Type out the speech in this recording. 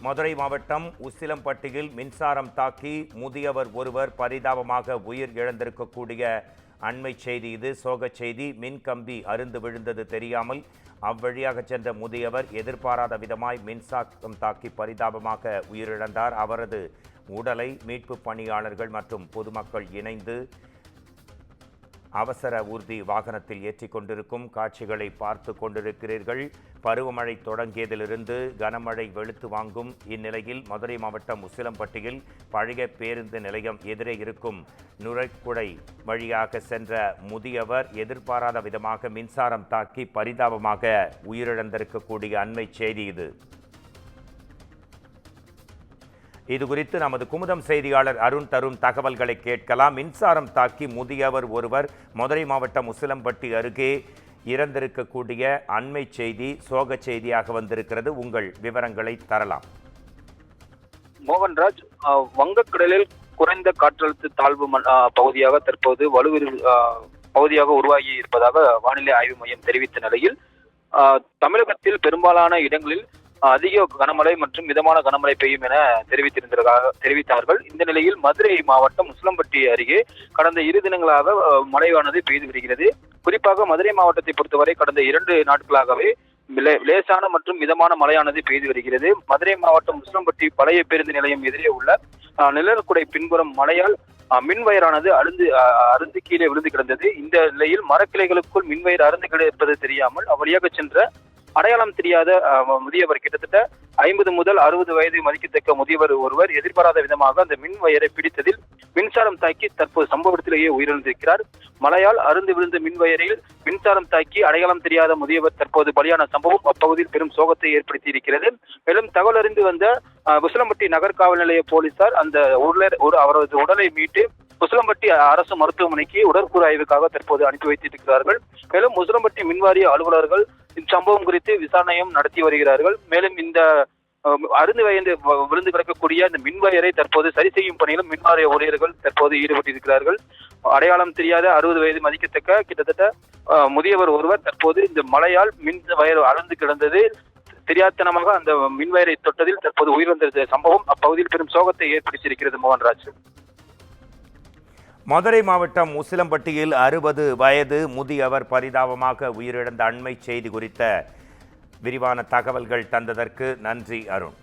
மதுரை மாவட்டம் உசிலம்பட்டியில் மின்சாரம் தாக்கி முதியவர் ஒருவர் பரிதாபமாக உயிர் இழந்திருக்கக்கூடிய அண்மை செய்தி இது. சோகச் செய்தி. மின்கம்பி அருந்து விழுந்தது தெரியாமல் அவ்வழியாக சென்ற முதியவர் எதிர்பாராத விதமாய் மின்சாரம் தாக்கி பரிதாபமாக உயிரிழந்தார். அவரது உடலை மீட்பு பணியாளர்கள் மற்றும் பொதுமக்கள் இணைந்து அவசர ஊர்தி வாகனத்தில் ஏற்றிக் கொண்டிருக்கும் காட்சிகளை பார்த்து கொண்டிருக்கிறீர்கள். பருவமழை தொடங்கியதிலிருந்து கனமழை வெளுத்து வாங்கும் இந்நிலையில் மதுரை மாவட்டம் உசிலம்பட்டியில் பழைய பேருந்து நிலையம் எதிரே இருக்கும் நுரைக்குடை வழியாக சென்ற முதியவர் எதிர்பாராத விதமாக மின்சாரம் தாக்கி பரிதாபமாக உயிரிழந்திருக்கக்கூடிய அண்மை செய்தி இது. இது குறித்து நமது குமுதம் செய்தியாளர் அருண் தரும் தகவல்களை கேட்கலாம். மின்சாரம் தாக்கி முதியவர் ஒருவர் மதுரை மாவட்டம் உசிலம்பட்டி அருகே இறந்திருக்கக்கூடிய அண்மை செய்தி சோக செய்தியாக வந்திருக்கிறது. உங்கள் விவரங்களை தரலாம். மோகன்ராஜ், வங்கக்கடலில் குறைந்த காற்றழுத்த தாழ்வு பகுதியாக தற்போது வலுவிரு பகுதியாக உருவாகி இருப்பதாக வானிலை ஆய்வு மையம் தெரிவித்த நிலையில் தமிழகத்தில் பெரும்பாலான இடங்களில் அதிக கனமழை மற்றும் மிதமான கனமழை பெய்யும் என தெரிவித்தார்கள். இந்த நிலையில் மதுரை மாவட்டம் உசிலம்பட்டி அருகே கடந்த 2 தினங்களாக மழையானது பெய்து வருகிறது. குறிப்பாக மதுரை மாவட்டத்தை பொறுத்தவரை கடந்த 2 நாட்களாகவே லேசான மற்றும் மிதமான மழையானது பெய்து வருகிறது. மதுரை மாவட்டம் உசிலம்பட்டி பழைய பேருந்து நிலையம் எதிரே உள்ள நிழற்குடை பின்புறம் மழையால் மின்வயரானது அருந்து கீழே விழுந்து கிடந்தது. இந்த நிலையில் மரக்கிளைகளுக்குள் மின்வயர் அருந்து கிடப்பது தெரியாமல் அவ்வழியாக சென்ற அடையாளம் தெரியாத முதியவர், கிட்டத்தட்ட 50 முதல் 60 வயது மதிக்கத்தக்க முதியவர் ஒருவர் எதிர்பாராத விதமாக அந்த மின் வயரை பிடித்ததில் மின்சாரம் தாக்கி தற்போது சம்பவ இடத்திலேயே உயிரிழந்திருக்கிறார். மழையால் அருந்து விழுந்த மின்வயரில் மின்சாரம் தாக்கி அடையாளம் தெரியாத முதியவர் தற்போது பலியான சம்பவம் அப்பகுதியில் பெரும் சோகத்தை ஏற்படுத்தி இருக்கிறது. மேலும் தகவல் அறிந்து வந்த உசிலம்பட்டி நகர் காவல் நிலைய போலீசார் அந்த அவரது உடலை மீட்டு உசிலம்பட்டி அரசு மருத்துவமனைக்கு உடற்கூறு ஆய்வுக்காக தற்போது அனுப்பி வைத்திருக்கிறார்கள். மேலும் உசிலம்பட்டி மின்வாரிய அலுவலர்கள் இச்சம்பவம் குறித்து விசாரணையும் நடத்தி வருகிறார்கள். மேலும் இந்த அருந்து விழுந்து கிடக்கக்கூடிய இந்த மின்வயரை தற்போது சரி செய்யும் பணியிலும் மின்வாரிய ஊழியர்கள் தற்போது ஈடுபட்டிருக்கிறார்கள். அடையாளம் தெரியாத 60 வயது மதிக்கத்தக்க கிட்டத்தட்ட முதியவர் ஒருவர் தற்போது இந்த மழையால் மின் வயர் அறந்து கிடந்தது தெரியாதனமாக அந்த மின்வயரை தொட்டதில் தற்போது உயிரிழந்த சம்பவம் அப்பகுதியில் பெரும் சோகத்தை ஏற்படுத்தியிருக்கிறது. மோகன்ராஜ், மதுரை மாவட்டம் உசிலம்பட்டியில் 60 வயது முதியவர் பரிதாபமாக உயிரிழந்த அண்மை செய்தி குறித்த விரிவான தகவல்கள் தந்ததற்கு நன்றி அருண்.